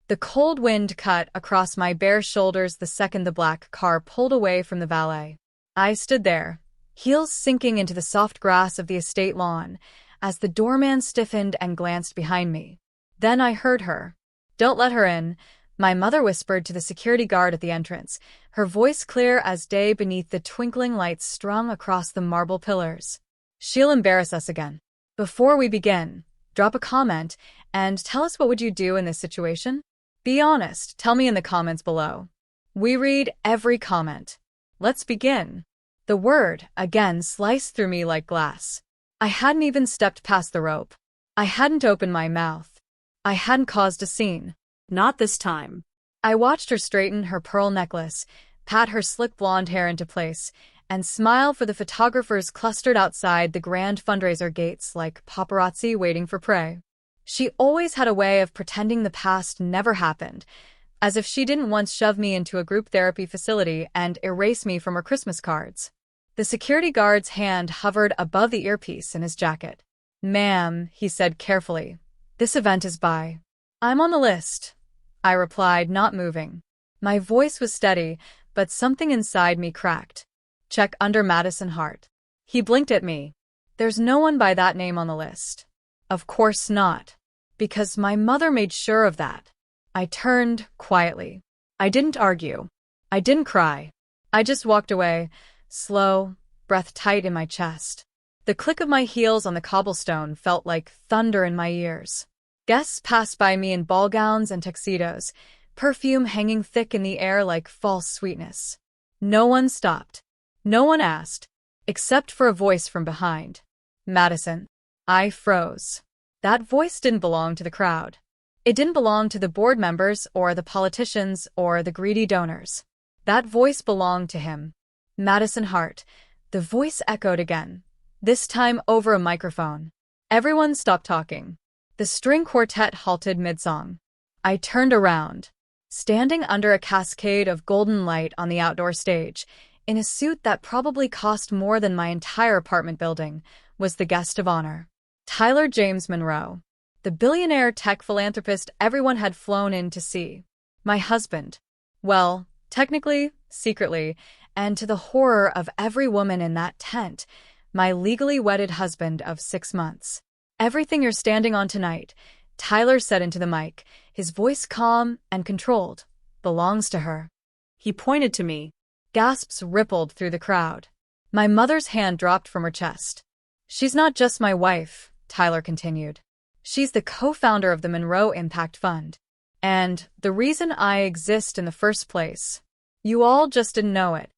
The cold wind cut across my bare shoulders the second the black car pulled away from the valet. I stood there, heels sinking into the soft grass of the estate lawn, as the doorman stiffened and glanced behind me. Then I heard her. "Don't let her in," my mother whispered to the security guard at the entrance, her voice clear as day beneath the twinkling lights strung across the marble pillars. "She'll embarrass us again. Before we begin, drop a comment and tell us what would you do in this situation? Be honest, tell me in the comments below. We read every comment. Let's begin." The word, again, sliced through me like glass. I hadn't even stepped past the rope. I hadn't opened my mouth. I hadn't caused a scene. Not this time. I watched her straighten her pearl necklace, pat her slick blonde hair into place, and smile for the photographers clustered outside the grand fundraiser gates like paparazzi waiting for prey. She always had a way of pretending the past never happened, as if she didn't once shove me into a group therapy facility and erase me from her Christmas cards. The security guard's hand hovered above the earpiece in his jacket. "Ma'am," he said carefully, "this event is by." "I'm on the list," I replied, not moving. My voice was steady, but something inside me cracked. "Check under Madison Hart." He blinked at me. "There's no one by that name on the list." "Of course not. Because my mother made sure of that." I turned quietly. I didn't argue. I didn't cry. I just walked away, slow, breath tight in my chest. The click of my heels on the cobblestone felt like thunder in my ears. Guests passed by me in ball gowns and tuxedos, perfume hanging thick in the air like false sweetness. No one stopped. No one asked, except for a voice from behind. "Madison." I froze. That voice didn't belong to the crowd. It didn't belong to the board members or the politicians or the greedy donors. That voice belonged to him. Madison Hart. The voice echoed again, this time over a microphone. Everyone stopped talking. The string quartet halted mid-song. I turned around. Standing under a cascade of golden light on the outdoor stage, in a suit that probably cost more than my entire apartment building, was the guest of honor. Tyler James Monroe. The billionaire tech philanthropist everyone had flown in to see. My husband. Well, technically, secretly, and to the horror of every woman in that tent, my legally wedded husband of 6 months. "Everything you're standing on tonight," Tyler said into the mic, his voice calm and controlled, "belongs to her." He pointed to me. Gasps rippled through the crowd. My mother's hand dropped from her chest. "She's not just my wife," Tyler continued. "She's the co-founder of the Monroe Impact Fund. And the reason I exist in the first place. You all just didn't know it."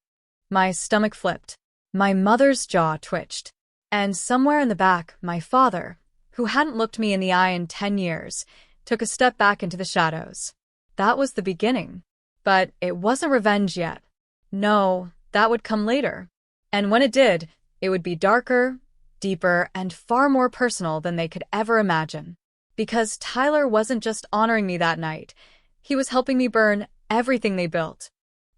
My stomach flipped. My mother's jaw twitched. And somewhere in the back, my father, who hadn't looked me in the eye in 10 years, took a step back into the shadows. That was the beginning. But it wasn't revenge yet. No, that would come later. And when it did, it would be darker, deeper, and far more personal than they could ever imagine. Because Tyler wasn't just honoring me that night. He was helping me burn everything they built.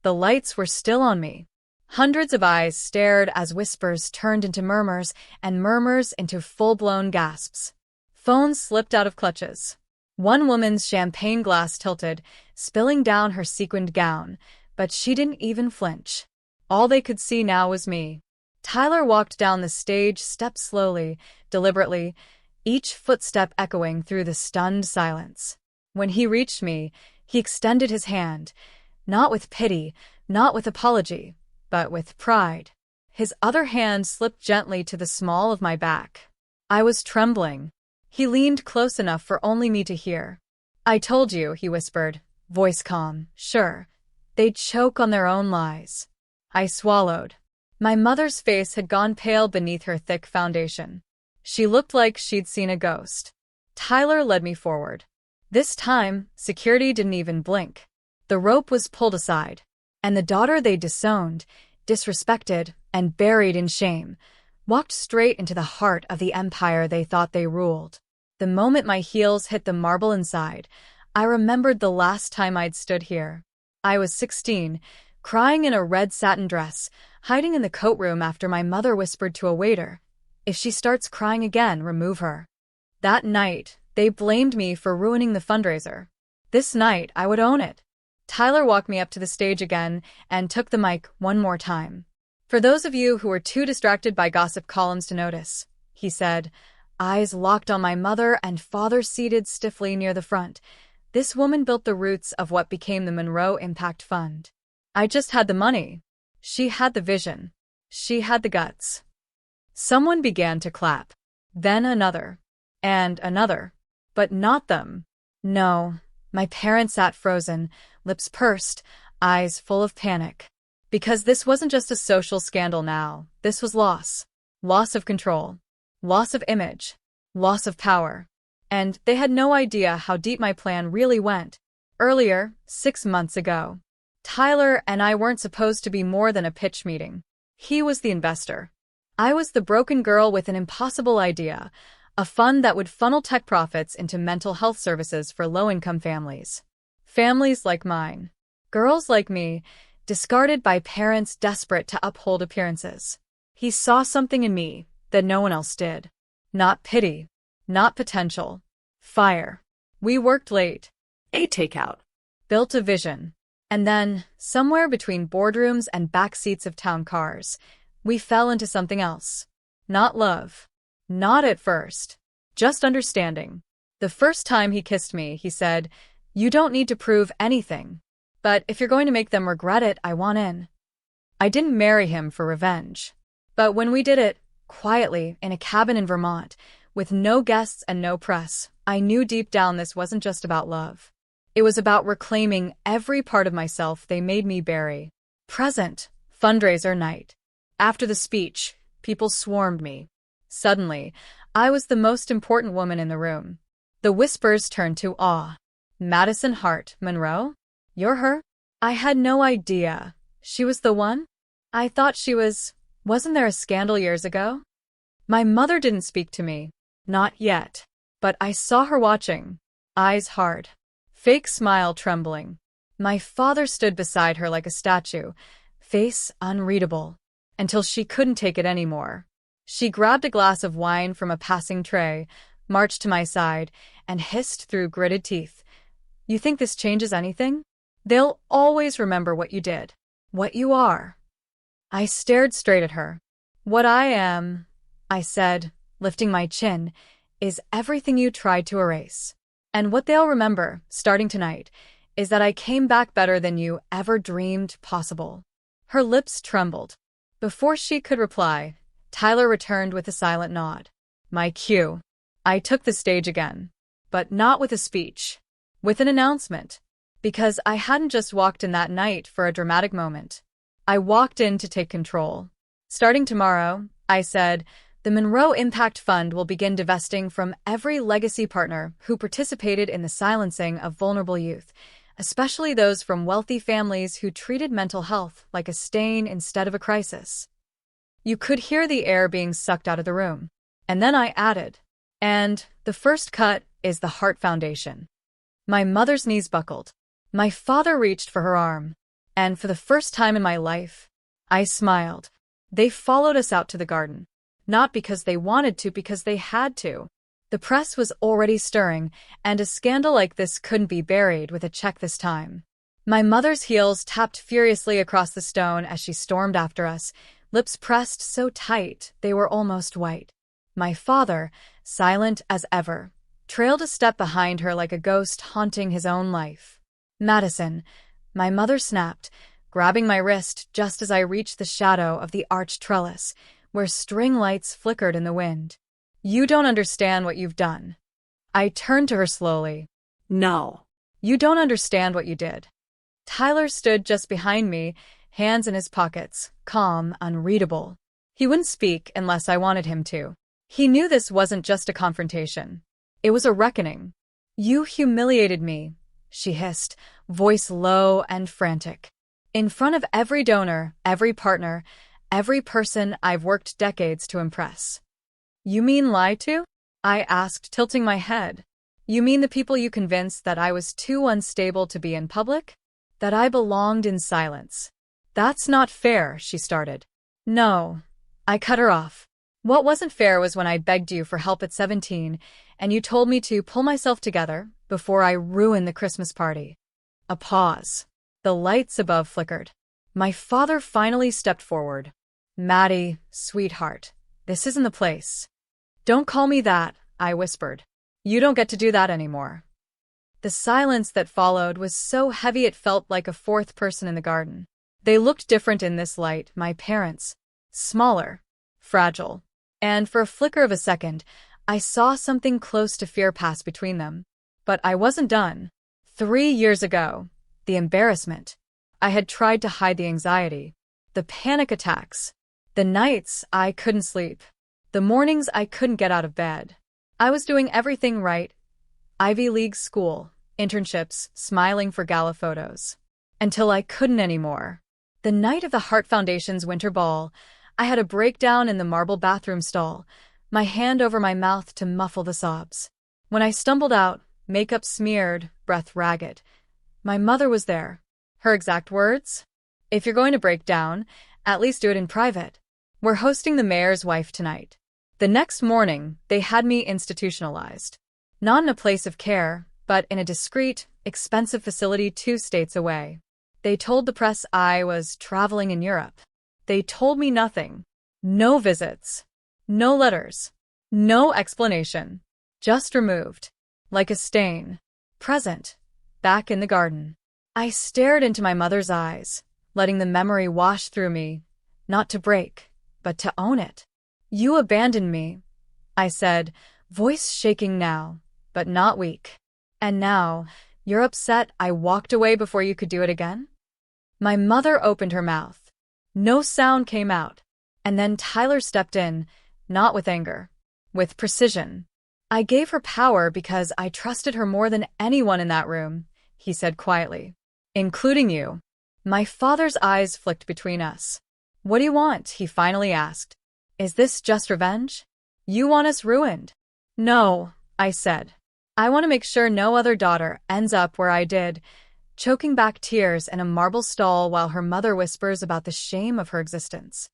The lights were still on me. Hundreds of eyes stared as whispers turned into murmurs and murmurs into full-blown gasps. Phones slipped out of clutches. One woman's champagne glass tilted, spilling down her sequined gown, but she didn't even flinch. All they could see now was me. Tyler walked down the stage steps slowly, deliberately, each footstep echoing through the stunned silence. When he reached me, he extended his hand, not with pity, not with apology, but with pride. His other hand slipped gently to the small of my back. I was trembling. He leaned close enough for only me to hear. "I told you," he whispered, voice calm. "Sure. They'd choke on their own lies." I swallowed. My mother's face had gone pale beneath her thick foundation. She looked like she'd seen a ghost. Tyler led me forward. This time, security didn't even blink. The rope was pulled aside, and the daughter they disowned, disrespected, and buried in shame, walked straight into the heart of the empire they thought they ruled. The moment my heels hit the marble inside, I remembered the last time I'd stood here. I was 16, crying in a red satin dress, hiding in the coat room after my mother whispered to a waiter, "If she starts crying again, remove her." That night, they blamed me for ruining the fundraiser. This night, I would own it. Tyler walked me up to the stage again and took the mic one more time. For those of you who were too distracted by gossip columns to notice, he said, eyes locked on my mother and father seated stiffly near the front. This woman built the roots of what became the Monroe Impact Fund. I just had the money. She had the vision. She had the guts. Someone began to clap. Then another. And another. But not them. No. My parents sat frozen, lips pursed, eyes full of panic. Because this wasn't just a social scandal now. This was loss. Loss of control. Loss of image. Loss of power. And they had no idea how deep my plan really went. Earlier, 6 months ago, Tyler and I weren't supposed to be more than a pitch meeting. He was the investor. I was the broken girl with an impossible idea, a fund that would funnel tech profits into mental health services for low-income families. Families like mine. Girls like me, discarded by parents desperate to uphold appearances. He saw something in me that no one else did. Not pity. Not potential. Fire. We worked late. A takeout. Built a vision. And then, somewhere between boardrooms and back seats of town cars, we fell into something else. Not love. Not at first. Just understanding. The first time he kissed me, he said, "You don't need to prove anything. But if you're going to make them regret it, I want in." I didn't marry him for revenge. But when we did it, quietly, in a cabin in Vermont, with no guests and no press, I knew deep down this wasn't just about love. It was about reclaiming every part of myself they made me bury. Present. Fundraiser night. After the speech, people swarmed me. Suddenly, I was the most important woman in the room. The whispers turned to awe. Madison Hart Monroe? You're her? I had no idea. She was the one? I thought she was. Wasn't there a scandal years ago? My mother didn't speak to me. Not yet. But I saw her watching. Eyes hard. Fake smile trembling. My father stood beside her like a statue, face unreadable, until she couldn't take it anymore. She grabbed a glass of wine from a passing tray, marched to my side, and hissed through gritted teeth. "You think this changes anything? They'll always remember what you did. What you are." I stared straight at her. "What I am," I said, lifting my chin, "is everything you tried to erase. And what they'll remember, starting tonight, is that I came back better than you ever dreamed possible." Her lips trembled. Before she could reply, Tyler returned with a silent nod. My cue. I took the stage again. But not with a speech. With an announcement. Because I hadn't just walked in that night for a dramatic moment. I walked in to take control. Starting tomorrow, I said, the Monroe Impact Fund will begin divesting from every legacy partner who participated in the silencing of vulnerable youth, especially those from wealthy families who treated mental health like a stain instead of a crisis. You could hear the air being sucked out of the room. And then I added, and the first cut is the Heart Foundation. My mother's knees buckled. My father reached for her arm. And for the first time in my life, I smiled. They followed us out to the garden. Not because they wanted to, because they had to. The press was already stirring, and a scandal like this couldn't be buried with a check this time. My mother's heels tapped furiously across the stone as she stormed after us, lips pressed so tight they were almost white. My father, silent as ever, trailed a step behind her like a ghost haunting his own life. "Madison," my mother snapped, grabbing my wrist just as I reached the shadow of the arched trellis, where string lights flickered in the wind. "You don't understand what you've done." I turned to her slowly. No. "You don't understand what you did." Tyler stood just behind me, hands in his pockets, calm, unreadable. He wouldn't speak unless I wanted him to. He knew this wasn't just a confrontation. It was a reckoning. "You humiliated me," she hissed, voice low and frantic. "In front of every donor, every partner, every person I've worked decades to impress." "You mean lie to?" I asked, tilting my head. "You mean the people you convinced that I was too unstable to be in public? That I belonged in silence?" "That's not fair," she started. "No." I cut her off. "What wasn't fair was when I begged you for help at 17, and you told me to pull myself together before I ruin the Christmas party. A pause. The lights above flickered. My father finally stepped forward. Maddie, sweetheart, this isn't the place. Don't call me that, I whispered. You don't get to do that anymore. The silence that followed was so heavy it felt like a fourth person in the garden. They looked different in this light, my parents. Smaller, fragile. And for a flicker of a second, I saw something close to fear pass between them. But I wasn't done. 3 years ago, the embarrassment. I had tried to hide the anxiety, the panic attacks, the nights I couldn't sleep, the mornings I couldn't get out of bed. I was doing everything right. Ivy League school, internships, smiling for gala photos. Until I couldn't anymore. The night of the Heart Foundation's winter ball, I had a breakdown in the marble bathroom stall, my hand over my mouth to muffle the sobs. When I stumbled out, makeup smeared, breath ragged, my mother was there. Her exact words? If you're going to break down, at least do it in private. We're hosting the mayor's wife tonight. The next morning, they had me institutionalized. Not in a place of care, but in a discreet, expensive facility 2 states away. They told the press I was traveling in Europe. They told me nothing. No visits. No letters. No explanation. Just removed. Like a stain. Present. Back in the garden. I stared into my mother's eyes, letting the memory wash through me, not to break, but to own it. You abandoned me, I said, voice shaking now, but not weak. And now, you're upset I walked away before you could do it again? My mother opened her mouth. No sound came out. And then Tyler stepped in, not with anger, with precision. I gave her power because I trusted her more than anyone in that room, he said quietly. Including you. My father's eyes flicked between us. What do you want? He finally asked. Is this just revenge? You want us ruined? No, I said. I want to make sure no other daughter ends up where I did, choking back tears in a marble stall while her mother whispers about the shame of her existence.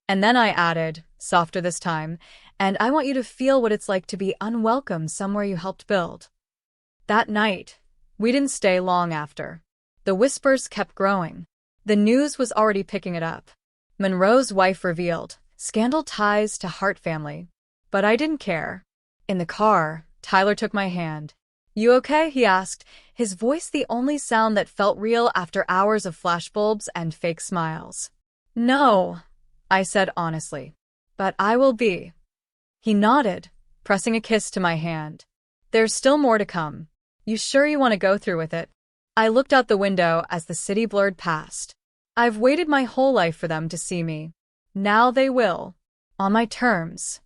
And then I added, softer this time, and I want you to feel what it's like to be unwelcome somewhere you helped build. That night, we didn't stay long after. The whispers kept growing. The news was already picking it up. Monroe's wife revealed scandal ties to Hart family. But I didn't care. In the car, Tyler took my hand. You okay? He asked, his voice the only sound that felt real after hours of flashbulbs and fake smiles. No, I said honestly. But I will be. He nodded, pressing a kiss to my hand. There's still more to come. You sure you want to go through with it? I looked out the window as the city blurred past. I've waited my whole life for them to see me. Now they will. On my terms.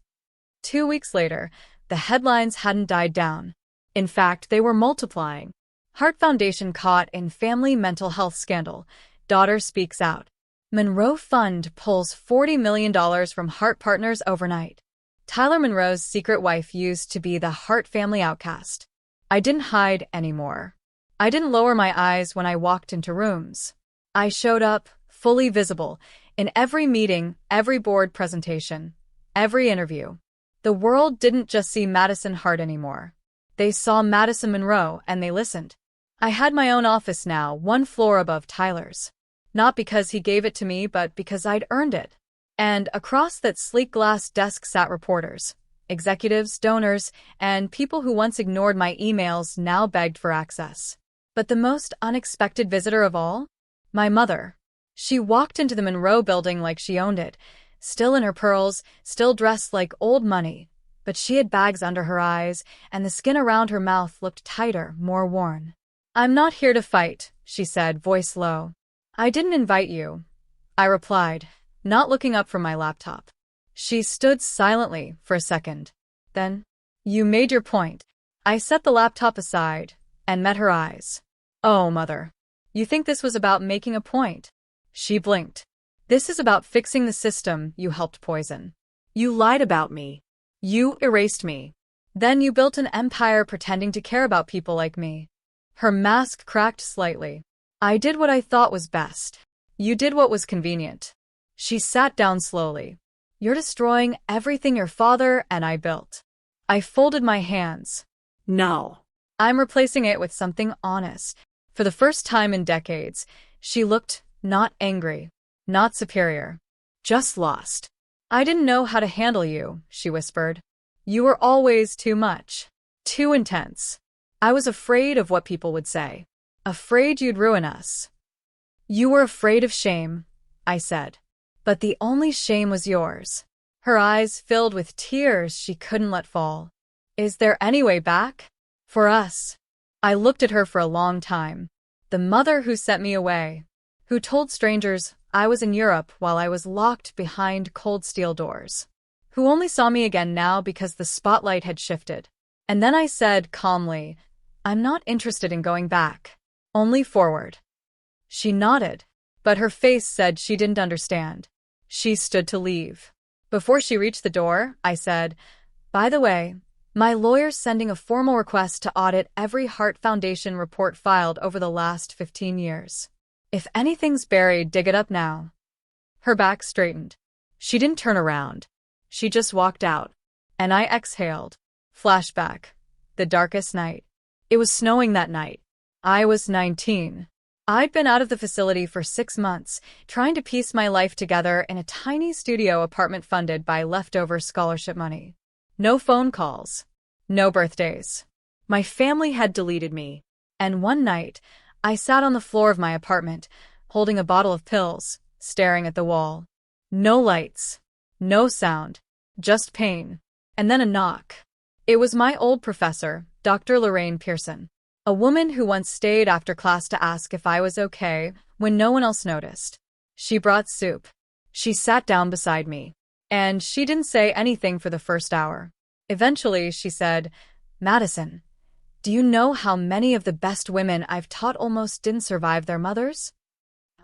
2 weeks later, the headlines hadn't died down. In fact, they were multiplying. Heart Foundation caught in family mental health scandal. Daughter speaks out. Monroe Fund pulls $40 million from Hart partners overnight. Tyler Monroe's secret wife used to be the Hart family outcast. I didn't hide anymore. I didn't lower my eyes when I walked into rooms. I showed up, fully visible, in every meeting, every board presentation, every interview. The world didn't just see Madison Hart anymore. They saw Madison Monroe, and they listened. I had my own office now, 1 floor above Tyler's. Not because he gave it to me, but because I'd earned it. And across that sleek glass desk sat reporters, executives, donors, and people who once ignored my emails now begged for access. But the most unexpected visitor of all? My mother. She walked into the Monroe building like she owned it, still in her pearls, still dressed like old money. But she had bags under her eyes, and the skin around her mouth looked tighter, more worn. I'm not here to fight, she said, voice low. I didn't invite you, I replied, not looking up from my laptop. She stood silently for a second. Then, you made your point. I set the laptop aside and met her eyes. Oh, Mother. You think this was about making a point? She blinked. This is about fixing the system you helped poison. You lied about me. You erased me. Then you built an empire pretending to care about people like me. Her mask cracked slightly. I did what I thought was best. You did what was convenient. She sat down slowly. You're destroying everything your father and I built. I folded my hands. No. I'm replacing it with something honest. For the first time in decades, she looked not angry, not superior, just lost. I didn't know how to handle you, she whispered. You were always too much, too intense. I was afraid of what people would say, afraid you'd ruin us. You were afraid of shame, I said. But the only shame was yours. Her eyes filled with tears she couldn't let fall. Is there any way back? For us. I looked at her for a long time. The mother who sent me away, who told strangers I was in Europe while I was locked behind cold steel doors, who only saw me again now because the spotlight had shifted. And then I said calmly, I'm not interested in going back, only forward. She nodded, but her face said she didn't understand. She stood to leave. Before she reached the door, I said, by the way, my lawyer's sending a formal request to audit every Heart Foundation report filed over the last 15 years. If anything's buried, dig it up now. Her back straightened. She didn't turn around. She just walked out. And I exhaled. Flashback. The darkest night. It was snowing that night. I was 19. I'd been out of the facility for 6 months, trying to piece my life together in a tiny studio apartment funded by leftover scholarship money. No phone calls. No birthdays. My family had deleted me. And one night, I sat on the floor of my apartment, holding a bottle of pills, staring at the wall. No lights. No sound. Just pain. And then a knock. It was my old professor, Dr. Lorraine Pearson. A woman who once stayed after class to ask if I was okay when no one else noticed. She brought soup. She sat down beside me. And she didn't say anything for the first hour. Eventually, she said, Madison, do you know how many of the best women I've taught almost didn't survive their mothers?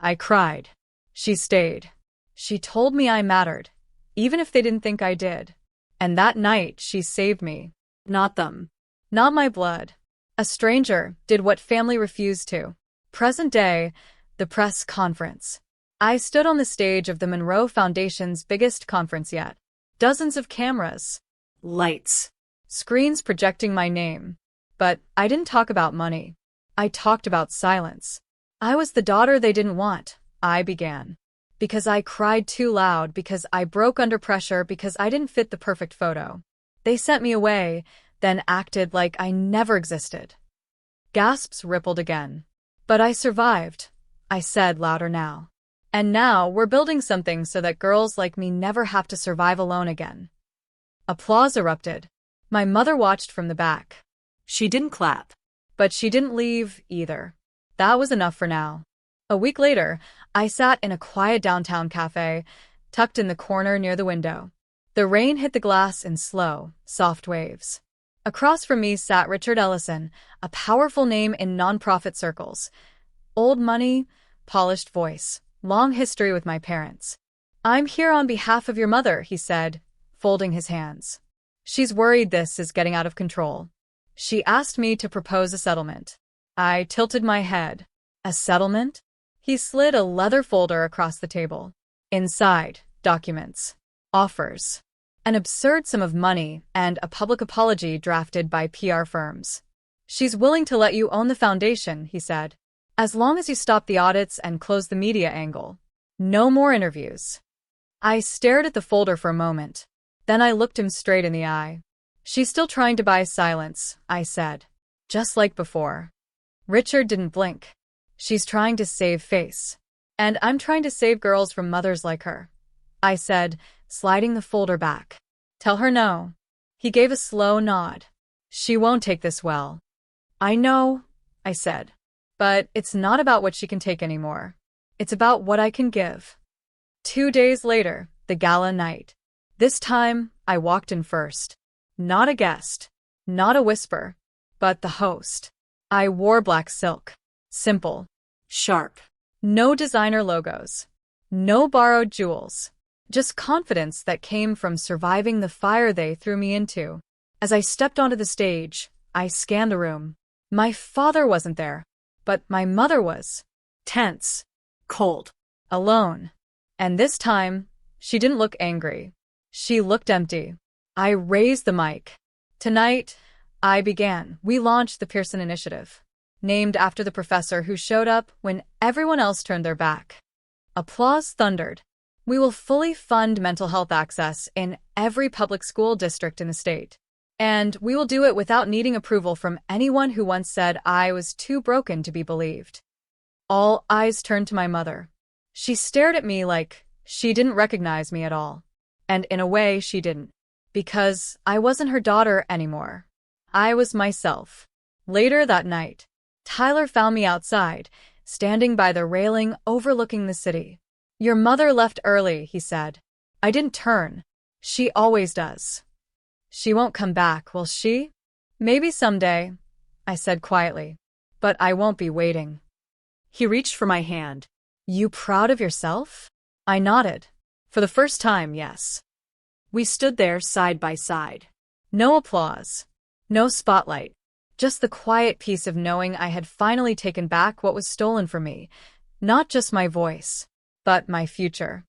I cried. She stayed. She told me I mattered, even if they didn't think I did. And that night, she saved me. Not them. Not my blood. A stranger did what family refused to. Present day, the press conference. I stood on the stage of the Monroe Foundation's biggest conference yet. Dozens of cameras. Lights. Screens projecting my name. But I didn't talk about money. I talked about silence. I was the daughter they didn't want, I began. Because I cried too loud, because I broke under pressure, because I didn't fit the perfect photo. They sent me away, then acted like I never existed. Gasps rippled again. But I survived, I said louder now. And now we're building something so that girls like me never have to survive alone again. Applause erupted. My mother watched from the back. She didn't clap. But she didn't leave either. That was enough for now. A week later, I sat in a quiet downtown cafe, tucked in the corner near the window. The rain hit the glass in slow, soft waves. Across from me sat Richard Ellison, a powerful name in nonprofit circles. Old money, polished voice, long history with my parents. I'm here on behalf of your mother, he said, folding his hands. She's worried this is getting out of control. She asked me to propose a settlement. I tilted my head. A settlement? He slid a leather folder across the table. Inside, documents, offers, an absurd sum of money, and a public apology drafted by PR firms. She's willing to let you own the foundation, he said, as long as you stop the audits and close the media angle. No more interviews. I stared at the folder for a moment. Then I looked him straight in the eye. She's still trying to buy silence, I said. Just like before. Richard didn't blink. She's trying to save face. And I'm trying to save girls from mothers like her, I said, sliding the folder back. Tell her no. He gave a slow nod. She won't take this well. I know, I said. But it's not about what she can take anymore. It's about what I can give. 2 days later, the gala night. This time, I walked in first. Not a guest. Not a whisper. But the host. I wore black silk. Simple. Sharp. No designer logos. No borrowed jewels. Just confidence that came from surviving the fire they threw me into. As I stepped onto the stage, I scanned the room. My father wasn't there, but my mother was. Tense. Cold. Alone. And this time, she didn't look angry. She looked empty. I raised the mic. Tonight, I began. We launched the Pearson Initiative, named after the professor who showed up when everyone else turned their back. Applause thundered. We will fully fund mental health access in every public school district in the state. And we will do it without needing approval from anyone who once said I was too broken to be believed. All eyes turned to my mother. She stared at me like she didn't recognize me at all. And in a way, she didn't. Because I wasn't her daughter anymore. I was myself. Later that night, Tyler found me outside, standing by the railing overlooking the city. Your mother left early, he said. I didn't turn. She always does. She won't come back, will she? Maybe someday, I said quietly. But I won't be waiting. He reached for my hand. You proud of yourself? I nodded. For the first time, yes. We stood there side by side. No applause. No spotlight. Just the quiet peace of knowing I had finally taken back what was stolen from me. Not just my voice, but my future.